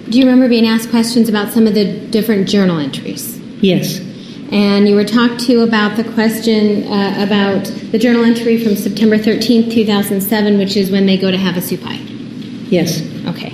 Do you remember being asked questions about some of the different journal entries? Yes. And you were talked to about the question about the journal entry from September 13th, 2007, which is when they go to have a soup pie. Yes. Okay.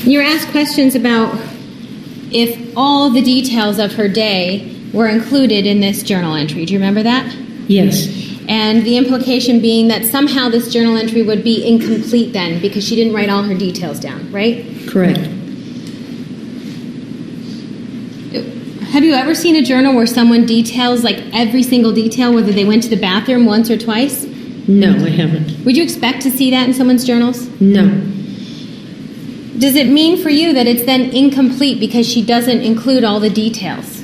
You were asked questions about if all the details of her day were included in this journal entry. Do you remember that? Yes. And the implication being that somehow this journal entry would be incomplete then because she didn't write all her details down, right? Correct. Have you ever seen a journal where someone details like every single detail, whether they went to the bathroom once or twice? No, I haven't. Would you expect to see that in someone's journals? No. Does it mean for you that it's then incomplete because she doesn't include all the details?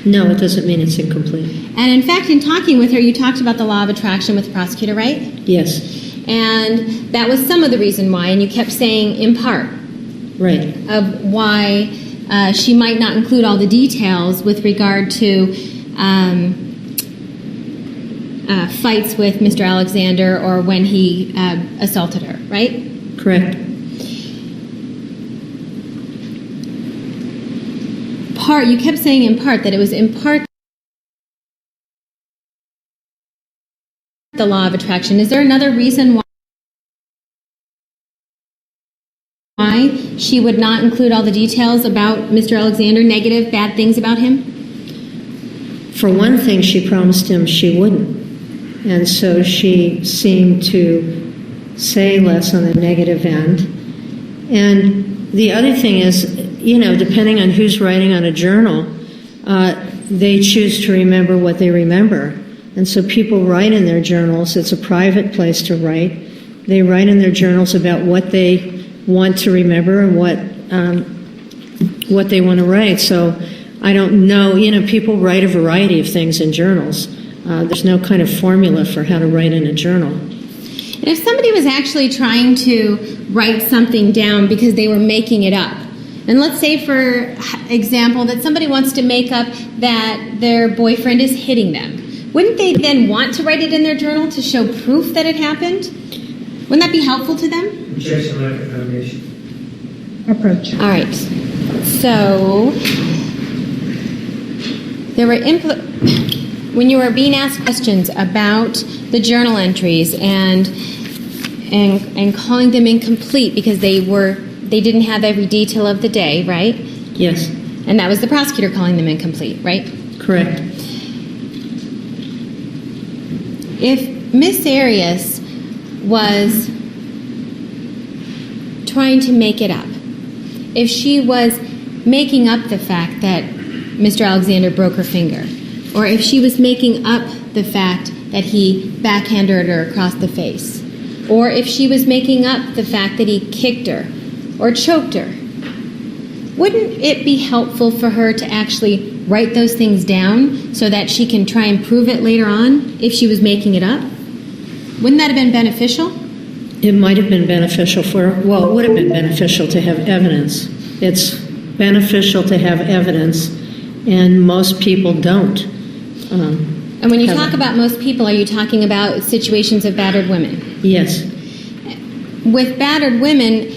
No, it doesn't mean it's incomplete. And in fact, in talking with her, you talked about the law of attraction with the prosecutor, right? Yes. And that was some of the reason why, and you kept saying in part. Right. Of why she might not include all the details with regard to fights with Mr. Alexander or when he assaulted her, right? Correct. You kept saying in part that it was in part the law of attraction. Is there another reason why she would not include all the details about Mr. Alexander, negative, bad things about him? For one thing, she promised him she wouldn't. And so she seemed to say less on the negative end. And the other thing is, depending on who's writing on a journal, they choose to remember what they remember. And so people write in their journals. It's a private place to write. They write in their journals about what they want to remember and what they want to write. So I don't know. People write a variety of things in journals. There's no kind of formula for how to write in a journal. And if somebody was actually trying to write something down because they were making it up, and let's say, for example, that somebody wants to make up that their boyfriend is hitting them, wouldn't they then want to write it in their journal to show proof that it happened? Wouldn't that be helpful to them? Objection, lack of foundation. Approach. All right. So there were when you were being asked questions about the journal entries and calling them incomplete because they didn't have every detail of the day, right? Yes. And that was the prosecutor calling them incomplete, right? Correct. If Miss Arias was trying to make it up, if she was making up the fact that Mr. Alexander broke her finger, or if she was making up the fact that he backhanded her across the face, or if she was making up the fact that he kicked her or choked her, wouldn't it be helpful for her to actually write those things down so that she can try and prove it later on if she was making it up? Wouldn't that have been beneficial? It might have been beneficial it would have been beneficial to have evidence. It's beneficial to have evidence, and most people don't. And when you talk about most people, are you talking about situations of battered women? Yes. With battered women,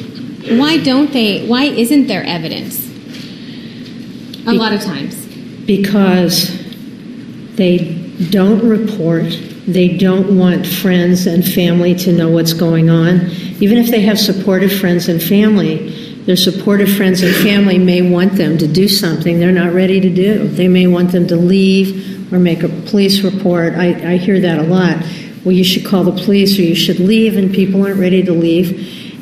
why isn't there evidence? A lot of times. Because they don't report. They don't want friends and family to know what's going on. Even if they have supportive friends and family, their supportive friends and family may want them to do something they're not ready to do. They may want them to leave or make a police report. I hear that a lot. Well, you should call the police or you should leave, and people aren't ready to leave.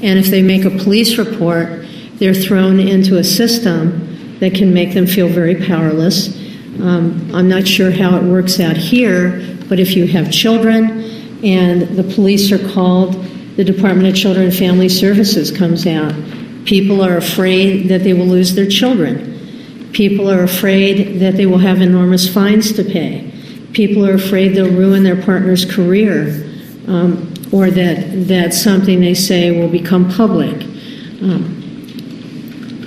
And if they make a police report, they're thrown into a system that can make them feel very powerless. I'm not sure how it works out here, but if you have children and the police are called, the Department of Children and Family Services comes out. People are afraid that they will lose their children. People are afraid that they will have enormous fines to pay. People are afraid they'll ruin their partner's career, or that something they say will become public.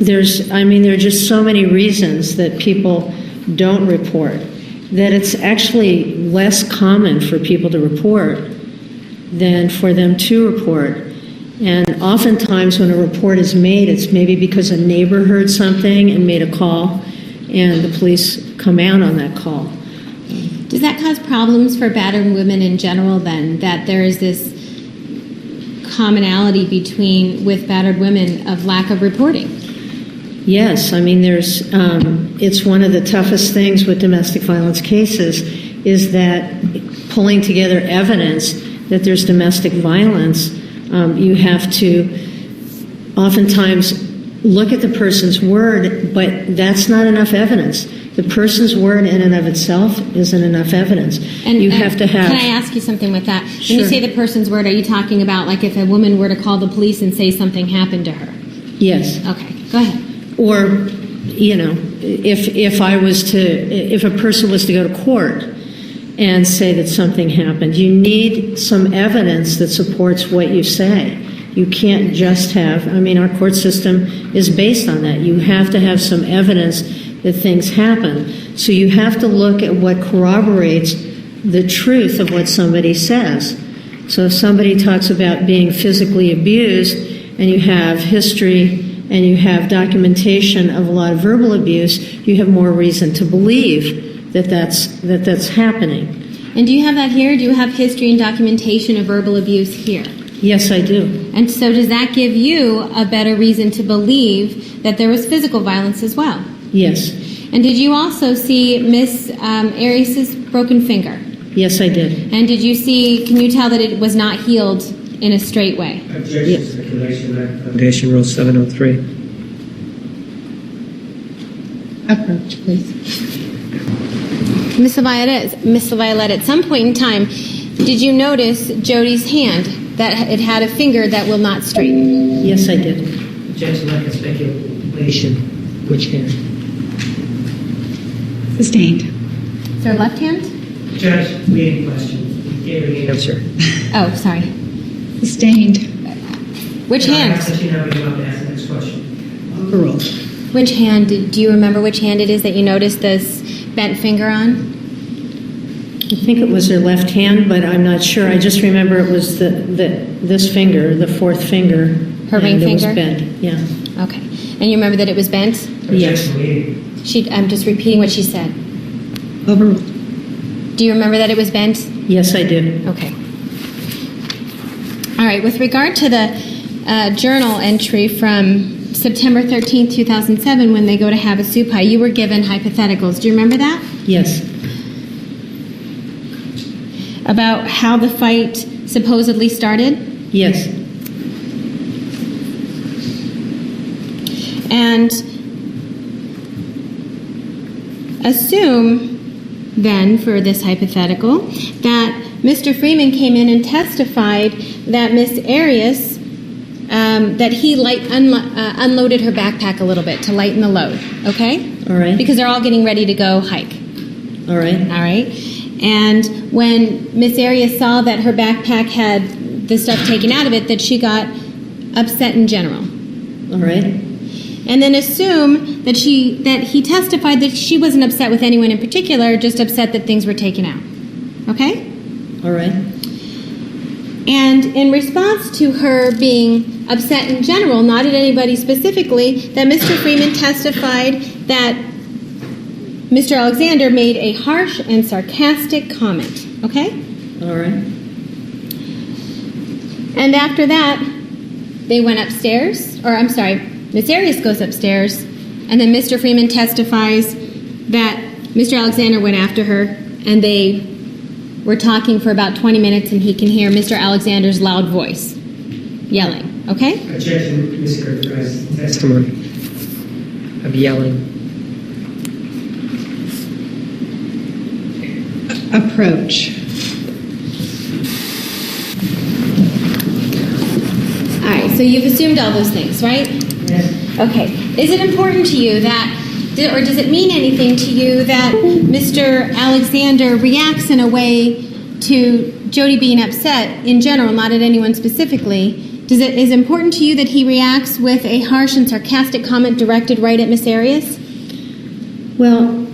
there are just so many reasons that people don't report that it's actually less common for people to report than for them to report. And oftentimes when a report is made, it's maybe because a neighbor heard something and made a call, and the police come out on that call. Does that cause problems for battered women in general then, that there is this commonality with battered women of lack of reporting? Yes, it's one of the toughest things with domestic violence cases is that pulling together evidence that there's domestic violence, you have to oftentimes look at the person's word, but that's not enough evidence. The person's word in and of itself isn't enough evidence. And you have to have... Can I ask you something with that? Sure. When you say the person's word, are you talking about like if a woman were to call the police and say something happened to her? Yes. Okay, go ahead. Or, if a person was to go to court and say that something happened, you need some evidence that supports what you say. You can't just have, our court system is based on that. You have to have some evidence that things happen. So you have to look at what corroborates the truth of what somebody says. So if somebody talks about being physically abused and you have history and you have documentation of a lot of verbal abuse, you have more reason to believe that that's happening. And do you have that here? Do you have history and documentation of verbal abuse here? Yes, I do. And so does that give you a better reason to believe that there was physical violence as well? Yes. And did you also see Miss Arias' broken finger? Yes, I did. And can you tell that it was not healed in a straight way? Objection, circulation, Foundation Rule 703. Approach, please. Miss LaViolette, at some point in time, did you notice Jodi's hand, that it had a finger that will not straighten? Yes, I did. Objection, lack of speculation. Which hand? Sustained. Is there a left hand? Judge, leading question. You gave her the answer. Oh, sorry. Sustained. Which hand? I'll let you know when you want to ask the next question. Overruled. Which hand? Do you remember which hand it is that you noticed this bent finger on? I think it was her left hand, but I'm not sure. I just remember it was this finger, the fourth finger. Her ring finger? It was finger? bent, yeah. Okay. And you remember that it was bent? Yes. Objection, leading. I'm just repeating what she said. Overruled. Do you remember that it was bent? Yes, I do. Okay. All right. With regard to the journal entry from September 13th, 2007, when they go to have a soup pie, you were given hypotheticals. Do you remember that? Yes. About how the fight supposedly started? Yes. And assume, then, for this hypothetical, that Mr. Freeman came in and testified that Miss Arias, that he unloaded her backpack a little bit to lighten the load, okay? All right. Because they're all getting ready to go hike. All right. All right. And when Miss Arias saw that her backpack had the stuff taken out of it, that she got upset in general. All right. And then assume that he testified that she wasn't upset with anyone in particular, just upset that things were taken out. Okay? All right. And in response to her being upset in general, not at anybody specifically, that Mr. Freeman testified that Mr. Alexander made a harsh and sarcastic comment. Okay? All right. And after that, they went upstairs, Miss Arias goes upstairs, and then Mr. Freeman testifies that Mr. Alexander went after her, and they were talking for about 20 minutes, and he can hear Mr. Alexander's loud voice yelling. Okay? Objection, mischaracterized testimony of yelling. Approach. All right, so you've assumed all those things, right? Yes. Okay. Is it important to you that, or does it mean anything to you that Mr. Alexander reacts in a way to Jodi being upset in general, not at anyone specifically, Is it important to you that he reacts with a harsh and sarcastic comment directed right at Miss Arias? Well,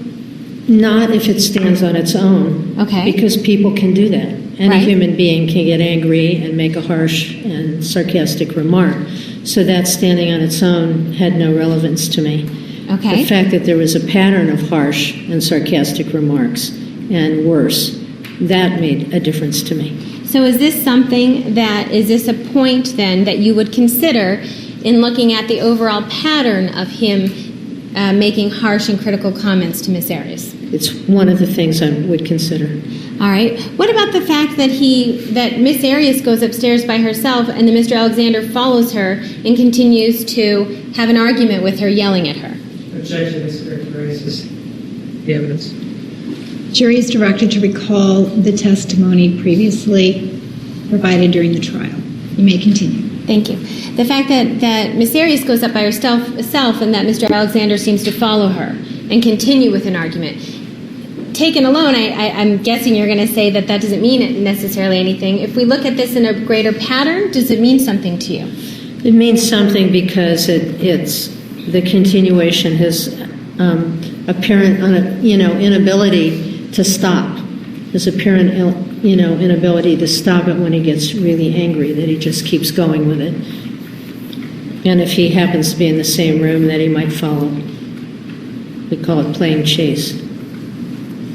not if it stands on its own. Okay. Because people can do that. Any Right. human being can get angry and make a harsh and sarcastic remark. So that standing on its own had no relevance to me. Okay. The fact that there was a pattern of harsh and sarcastic remarks and worse, that made a difference to me. So is this a point then that you would consider in looking at the overall pattern of him making harsh and critical comments to Miss Arias? It's one of the things I would consider. All right. What about the fact that Miss Arias goes upstairs by herself and then Mr. Alexander follows her and continues to have an argument with her, yelling at her? Objection is characterizes the evidence. Jury is directed to recall the testimony previously provided during the trial. You may continue. Thank you. The fact that Miss Arias goes up by herself and that Mr. Alexander seems to follow her and continue with an argument. Taken alone, I'm guessing you're going to say that doesn't mean necessarily anything. If we look at this in a greater pattern, does it mean something to you? It means something because it's the continuation, his apparent inability to stop, his apparent inability to stop it when he gets really angry, that he just keeps going with it. And if he happens to be in the same room, that he might follow. We call it playing chase.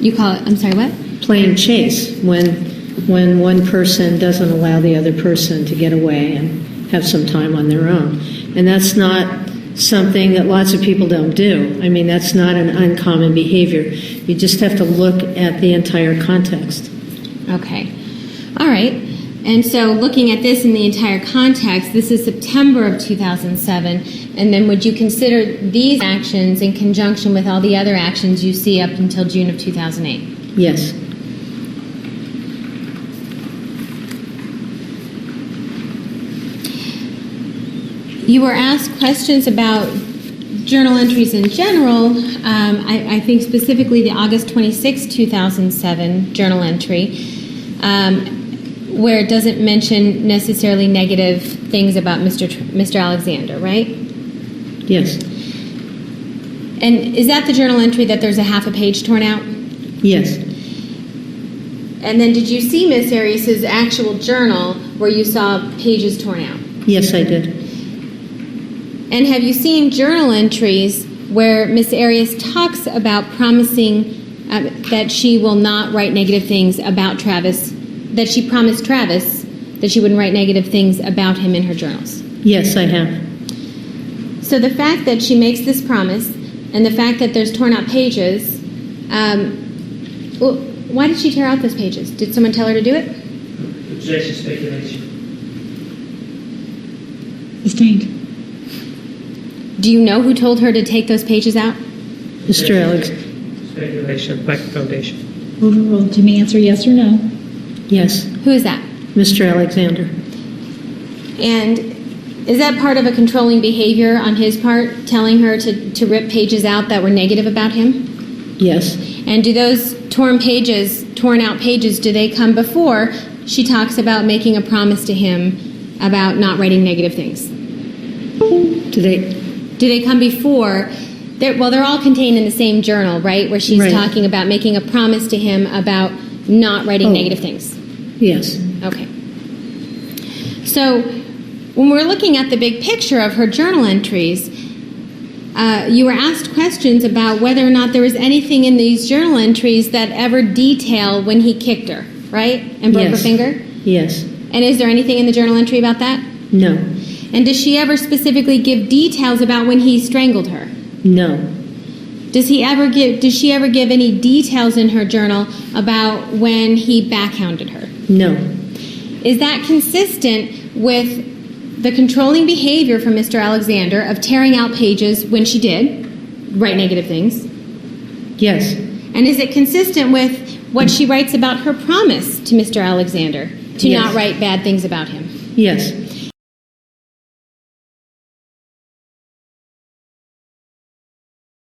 You call it, I'm sorry, what? Playing chase, when one person doesn't allow the other person to get away and have some time on their own. And that's not something that lots of people don't do. I mean, that's not an uncommon behavior. You just have to look at the entire context. Okay. All right. And so looking at this in the entire context, this is September of 2007, and then would you consider these actions in conjunction with all the other actions you see up until June of 2008? Yes. You were asked questions about journal entries in general. I think specifically the August 26, 2007 journal entry, where it doesn't mention necessarily negative things about Mr. Alexander, right? Yes. And is that the journal entry that there's a half a page torn out? Yes. And then did you see Miss Arias's actual journal where you saw pages torn out? Yes, I did. And have you seen journal entries where Miss Arias talks about promising that she will not write negative things about Travis, that she promised Travis that she wouldn't write negative things about him in her journals? Yes, I have. So the fact that she makes this promise and the fact that there's torn out pages, well, why did she tear out those pages? Did someone tell her to do it? Objection, speculation. Sustained. Do you know who told her to take those pages out? Mr. Alex. Speculation, lack of foundation. Overruled. You may answer yes or no. Yes. Who is that? Mr. Alexander. And is that part of a controlling behavior on his part, telling her to rip pages out that were negative about him? Yes. And do those torn out pages, do they come before she talks about making a promise to him about not writing negative things? Do they come before? They're all contained in the same journal, right? Where she's talking about making a promise to him about not writing negative things. Yes. Okay. So when we're looking at the big picture of her journal entries, you were asked questions about whether or not there was anything in these journal entries that ever detail when he kicked her, right? And broke her finger? Yes. And is there anything in the journal entry about that? No. And does she ever specifically give details about when he strangled her? No. Does she ever give any details in her journal about when he backhounded her? No. Is that consistent with the controlling behavior from Mr. Alexander of tearing out pages when she did write negative things? Yes. And is it consistent with what she writes about her promise to Mr. Alexander to not write bad things about him? Yes.